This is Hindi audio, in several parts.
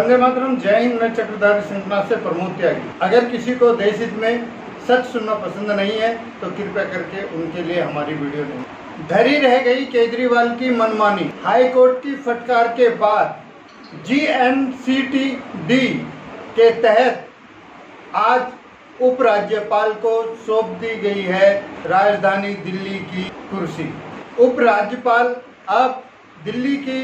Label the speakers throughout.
Speaker 1: वंदे मातरम। जय हिंद। मैं चक्रधारी श्रृंखला से प्रमोद त्यागी। अगर किसी को देश हित में सच सुनना पसंद नहीं है तो कृपया करके उनके लिए हमारी वीडियो नहीं। धरी रह गई केजरीवाल की मनमानी। हाई कोर्ट की फटकार के बाद GNCTD के तहत आज उपराज्यपाल को सौंप दी गई है राजधानी दिल्ली की कुर्सी। उपराज्यपाल अब दिल्ली की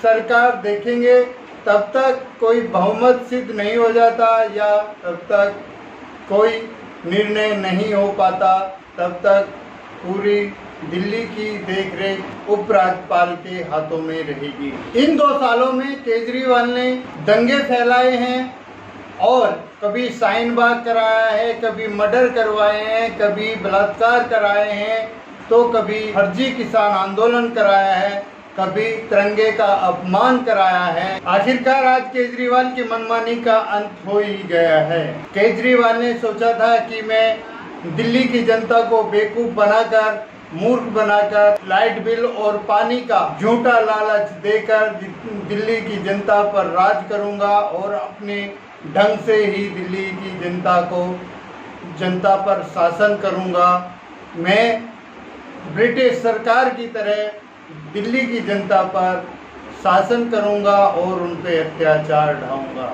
Speaker 1: सरकार देखेंगे, तब तक कोई बहुमत सिद्ध नहीं हो जाता या तब तक कोई निर्णय नहीं हो पाता, तब तक पूरी दिल्ली की देखरेख उपराज्यपाल के हाथों में रहेगी। इन 2 सालों में केजरीवाल ने दंगे फैलाए हैं और कभी शाहीन बाग कराया है, कभी मर्डर करवाए हैं, कभी बलात्कार कराए हैं, तो कभी फर्जी किसान आंदोलन कराया है, कभी तिरंगे का अपमान कराया है। आखिरकार आज केजरीवाल की मनमानी का अंत हो ही गया है। केजरीवाल ने सोचा था कि मैं दिल्ली की जनता को बेवकूफ बनाकर, मूर्ख बनाकर, लाइट बिल और पानी का झूठा लालच देकर दिल्ली की जनता पर राज करूंगा और अपने ढंग से ही दिल्ली की जनता पर शासन करूंगा। मैं ब्रिटिश सरकार की तरह दिल्ली की जनता पर शासन करूंगा और उन पे अत्याचार ढाऊंगा।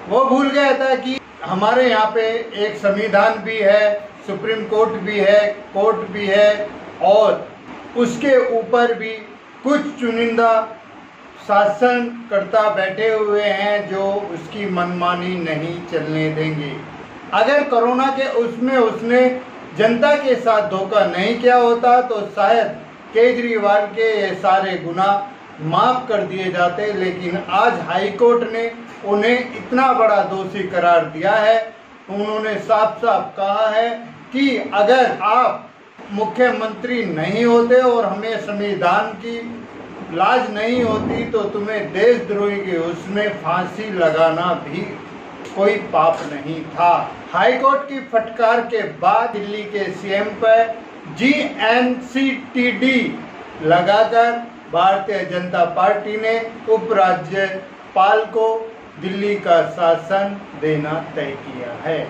Speaker 1: वो भूल गया था कि हमारे यहाँ पे एक संविधान भी है, सुप्रीम कोर्ट भी है, कोर्ट भी है और उसके ऊपर भी कुछ चुनिंदा शासनकर्ता बैठे हुए हैं जो उसकी मनमानी नहीं चलने देंगे। अगर कोरोना के उसने जनता के साथ धोखा नहीं किया होता तो शायद केजरीवाल के ये सारे गुनाह माफ कर दिए जाते, लेकिन आज हाई कोर्ट ने उन्हें इतना बड़ा दोषी करार दिया है। उन्होंने साफ साफ कहा है कि अगर आप मुख्यमंत्री नहीं होते और हमें संविधान की लाज नहीं होती तो तुम्हें देशद्रोही के उसमें फांसी लगाना भी कोई पाप नहीं था। हाई कोर्ट की फटकार के बाद दिल्ली के CM पर GNCTD लगाकर भारतीय जनता पार्टी ने उपराज्यपाल को दिल्ली का शासन देना तय किया है।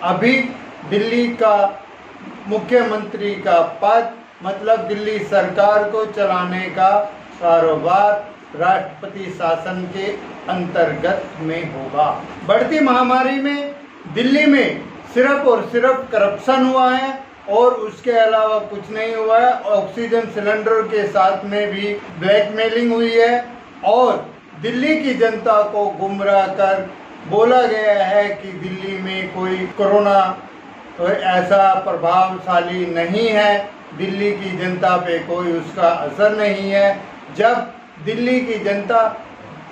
Speaker 1: अभी दिल्ली का मुख्यमंत्री का पद मतलब दिल्ली सरकार को चलाने का कारोबार राष्ट्रपति शासन के अंतर्गत में होगा। बढ़ती महामारी में दिल्ली में सिर्फ और सिर्फ करप्शन हुआ है और उसके अलावा कुछ नहीं हुआ है। ऑक्सीजन सिलेंडर के साथ में भी ब्लैकमेलिंग हुई है और दिल्ली की जनता को गुमराह कर बोला गया है कि दिल्ली में कोई कोरोना ऐसा प्रभावशाली नहीं है, दिल्ली की जनता पे कोई उसका असर नहीं है। जब दिल्ली की जनता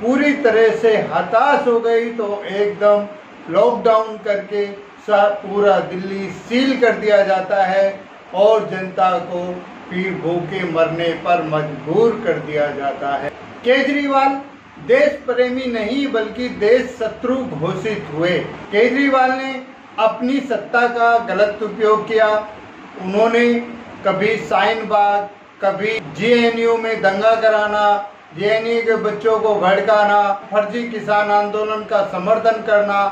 Speaker 1: पूरी तरह से हताश हो गई तो एकदम लॉकडाउन करके पूरा दिल्ली सील कर दिया जाता है और जनता को फिर भूखे मरने पर मजबूर कर दिया जाता है। केजरीवाल देश प्रेमी नहीं बल्कि देश शत्रु घोषित हुए। केजरीवाल ने अपनी सत्ता का गलत उपयोग किया। उन्होंने कभी शाहीन बाग, कभी JNU में दंगा कराना, JNU के बच्चों को भड़काना, फर्जी किसान आंदोलन का समर्थन करना,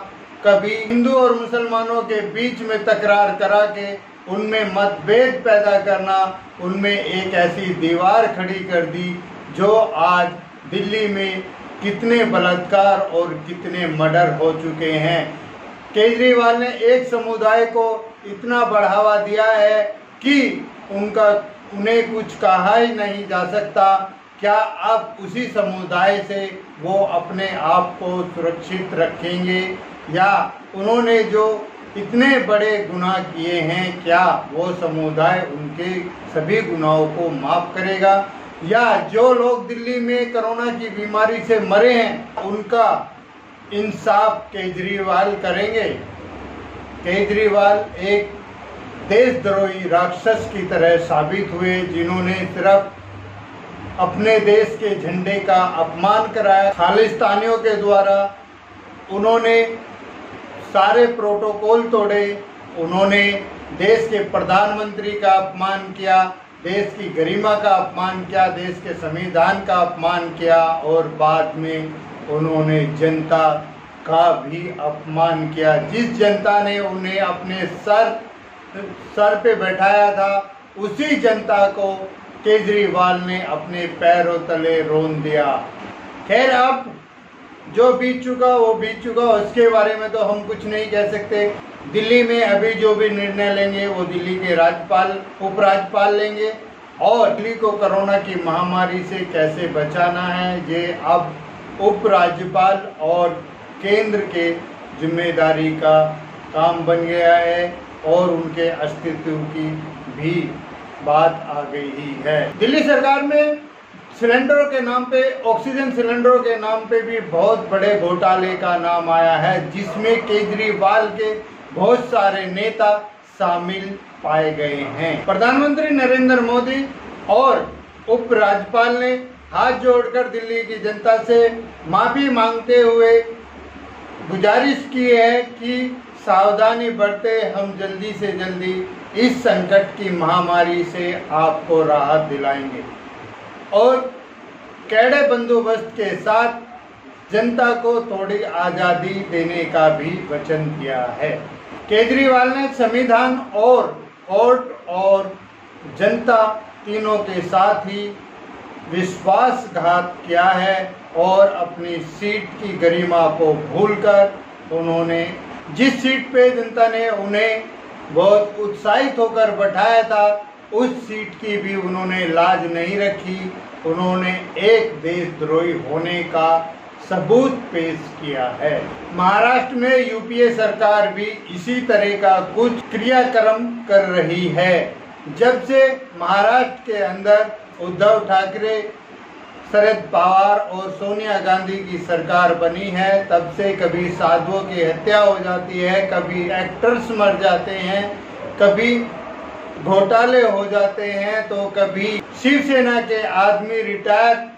Speaker 1: कभी हिंदू और मुसलमानों के बीच में तकरार करा के उनमें मतभेद पैदा करना, उनमें एक ऐसी दीवार खड़ी कर दी जो आज दिल्ली में कितने बलात्कार और कितने मर्डर हो चुके हैं। केजरीवाल ने एक समुदाय को इतना बढ़ावा दिया है कि उन्हें कुछ कहा ही नहीं जा सकता। क्या अब उसी समुदाय से वो अपने आप को सुरक्षित रखेंगे या उन्होंने जो इतने बड़े गुनाह किए हैं क्या वो समुदाय उनके सभी गुनाहों को माफ करेगा, या जो लोग दिल्ली में कोरोना की बीमारी से मरे हैं उनका इंसाफ केजरीवाल करेंगे। केजरीवाल एक देशद्रोही राक्षस की तरह साबित हुए जिन्होंने सिर्फ अपने देश के झंडे का अपमान कराया। खालिस्तानियों के द्वारा उन्होंने सारे प्रोटोकॉल तोड़े, उन्होंने देश के प्रधानमंत्री का अपमान किया, देश की गरिमा का अपमान किया, देश के संविधान का अपमान किया और बाद में उन्होंने जनता का भी अपमान किया। जिस जनता ने उन्हें अपने सर पे बैठाया था, उसी जनता को केजरीवाल ने अपने पैरों तले रोन दिया। खैर, अब जो बीत चुका वो बीत चुका, उसके बारे में तो हम कुछ नहीं कह सकते। दिल्ली में अभी जो भी निर्णय लेंगे वो दिल्ली के राज्यपाल, उपराज्यपाल लेंगे, और दिल्ली को कोरोना की महामारी से कैसे बचाना है ये अब उपराज्यपाल और केंद्र के जिम्मेदारी का काम बन गया है, और उनके अस्तित्व की भी बात आ गई ही है। दिल्ली सरकार में सिलेंडरों के नाम पे, ऑक्सीजन सिलेंडरों के नाम पे भी बहुत बड़े घोटाले का नाम आया है, जिसमें केजरीवाल के बहुत सारे नेता शामिल पाए गए हैं। प्रधानमंत्री नरेंद्र मोदी और उपराज्यपाल ने हाथ जोड़कर दिल्ली की जनता से माफी मांगते हुए गुजारिश की है कि सावधानी बरते, हम जल्दी से जल्दी इस संकट की महामारी से आपको राहत दिलाएंगे, और कड़े बंदोबस्त के साथ जनता को थोड़ी आज़ादी देने का भी वचन किया है। केजरीवाल ने संविधान और कोर्ट और जनता तीनों के साथ ही विश्वासघात किया है, और अपनी सीट की गरिमा को भूलकर उन्होंने जिस सीट पे जनता ने उन्हें बहुत उत्साहित होकर बैठाया था, उस सीट की भी उन्होंने लाज नहीं रखी। उन्होंने एक देशद्रोही होने का सबूत पेश किया है। महाराष्ट्र में यूपीए सरकार भी इसी तरह का कुछ क्रियाक्रम कर रही है। जब से महाराष्ट्र के अंदर उद्धव ठाकरे, शरद पवार और सोनिया गांधी की सरकार बनी है, तब से कभी साधुओं की हत्या हो जाती है, कभी एक्टर्स मर जाते हैं, कभी घोटाले हो जाते हैं, तो कभी शिवसेना के आदमी रिटायर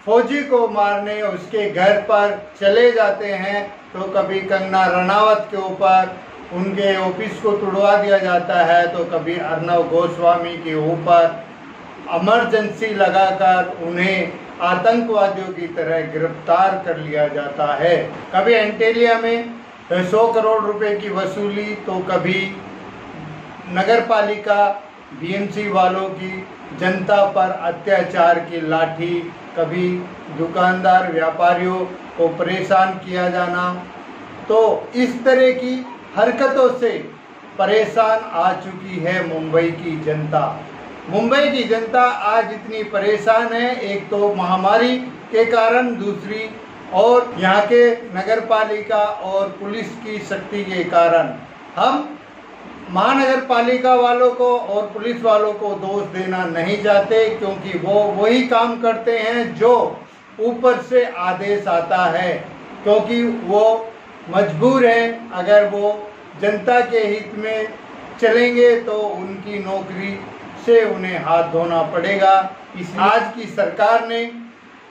Speaker 1: फौजी को मारने उसके घर पर चले जाते हैं, तो कभी कंगना रनावत के ऊपर उनके ऑफिस को तुड़वा दिया जाता है, तो कभी अर्नब गोस्वामी के ऊपर इमरजेंसी लगाकर उन्हें आतंकवादियों की तरह गिरफ्तार कर लिया जाता है। कभी एंटेलिया में 100 करोड़ रुपए की वसूली, तो कभी नगरपालिका बीएमसी वालों की जनता पर अत्याचार की लाठी, कभी दुकानदार व्यापारियों को परेशान किया जाना। तो इस तरह की हरकतों से परेशान आ चुकी है मुंबई की जनता। मुंबई की जनता आज इतनी परेशान है, एक तो महामारी के कारण, दूसरी और यहाँ के नगरपालिका और पुलिस की शक्ति के कारण। हम महानगर पालिका वालों को और पुलिस वालों को दोष देना नहीं चाहते, क्योंकि वो वही काम करते हैं जो ऊपर से आदेश आता है, क्योंकि वो मजबूर हैं। अगर वो जनता के हित में चलेंगे तो उनकी नौकरी से उन्हें हाथ धोना पड़ेगा। इसलिए आज की सरकार ने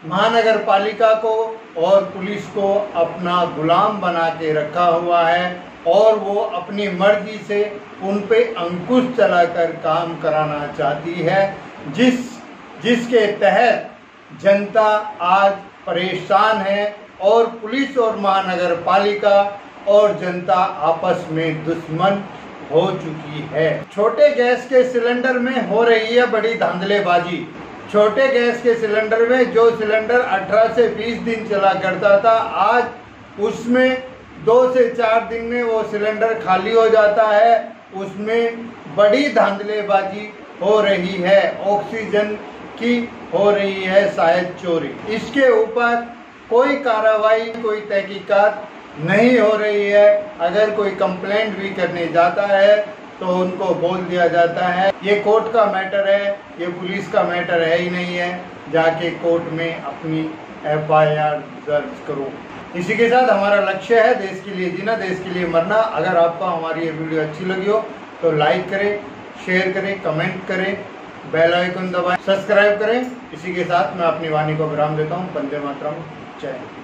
Speaker 1: महानगर पालिका को और पुलिस को अपना गुलाम बना के रखा हुआ है, और वो अपनी मर्जी से उन पे अंकुश चलाकर काम कराना चाहती है, जिसके तहत जनता आज परेशान है, और पुलिस और महानगर पालिका और जनता आपस में दुश्मन हो चुकी है। छोटे गैस के सिलेंडर में हो रही है बड़ी धांधलेबाजी। छोटे गैस के सिलेंडर में जो सिलेंडर 18 से 20 दिन चला करता था, आज उसमें 2 से 4 दिन में वो सिलेंडर खाली हो जाता है। उसमें बड़ी धांधलेबाजी हो रही है, ऑक्सीजन की हो रही है शायद चोरी। इसके ऊपर कोई कार्रवाई, कोई तहकीकात नहीं हो रही है। अगर कोई कंप्लेंट भी करने जाता है तो उनको बोल दिया जाता है ये कोर्ट का मैटर है, ये पुलिस का मैटर है ही नहीं है, जाके कोर्ट में अपनी FIR दर्ज करो। इसी के साथ हमारा लक्ष्य है देश के लिए जीना, देश के लिए मरना। अगर आपको हमारी ये वीडियो अच्छी लगी हो तो लाइक करें, शेयर करें, कमेंट करें, बेल आइकन दबाएं, सब्सक्राइब करें। इसी के साथ मैं अपनी वाणी को विराम देता हूँ। वंदे मातरम, जय हिंद।